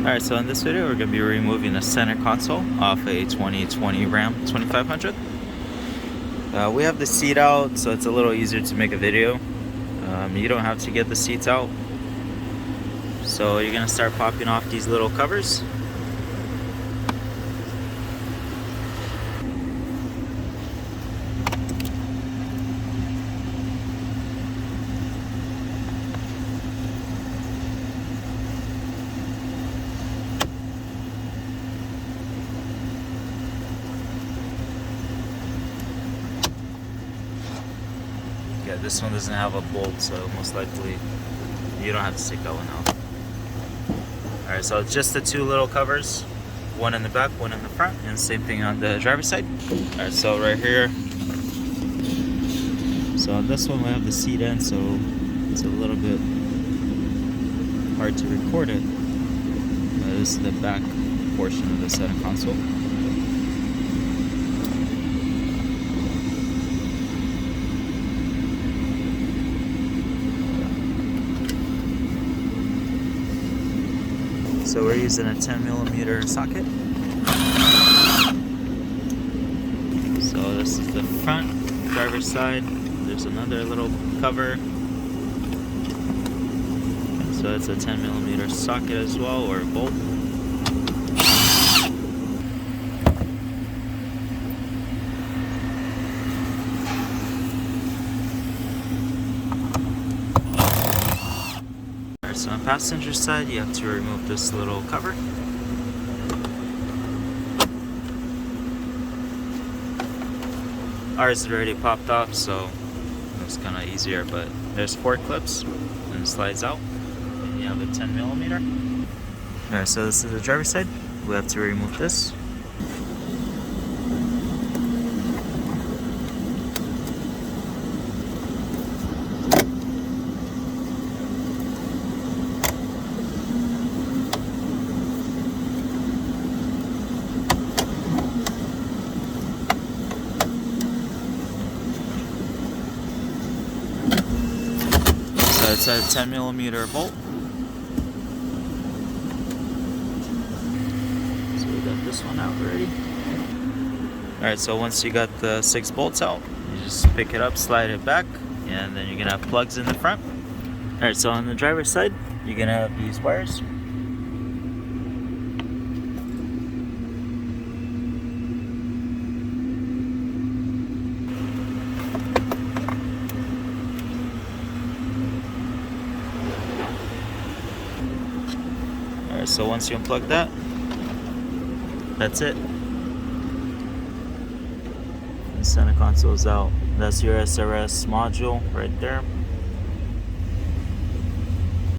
Alright, so in this video we're going to be removing the center console off a 2020 Ram 2500. We have the seat out, so it's a little easier to make a video. You don't have to get the seats out. So you're going to start popping off these little covers. Yeah, this one doesn't have a bolt, so most likely you don't have to take that one out. Alright, so it's just the two little covers, one in the back, one in the front, and same thing on the driver's side. Alright, so right here, so on this one we have the seat end, so it's a little bit hard to record it. This is the back portion of the center console. So we're using a 10mm socket. So this is the front driver's side. There's another little cover. So it's a 10mm socket as well, or bolt. So on passenger side, you have to remove this little cover. Ours is already popped off, so it's kind of easier, but there's 4 clips and it slides out. And you have a 10mm. Alright, so this is the driver's side. We have to remove this. It's a 10mm bolt. So we got this one out already. Alright, so once you got the 6 bolts out, you just pick it up, slide it back, and then you're gonna have plugs in the front. Alright, so on the driver's side, you're gonna have these wires. Alright, so once you unplug that, that's it. The center console is out. That's your SRS module right there.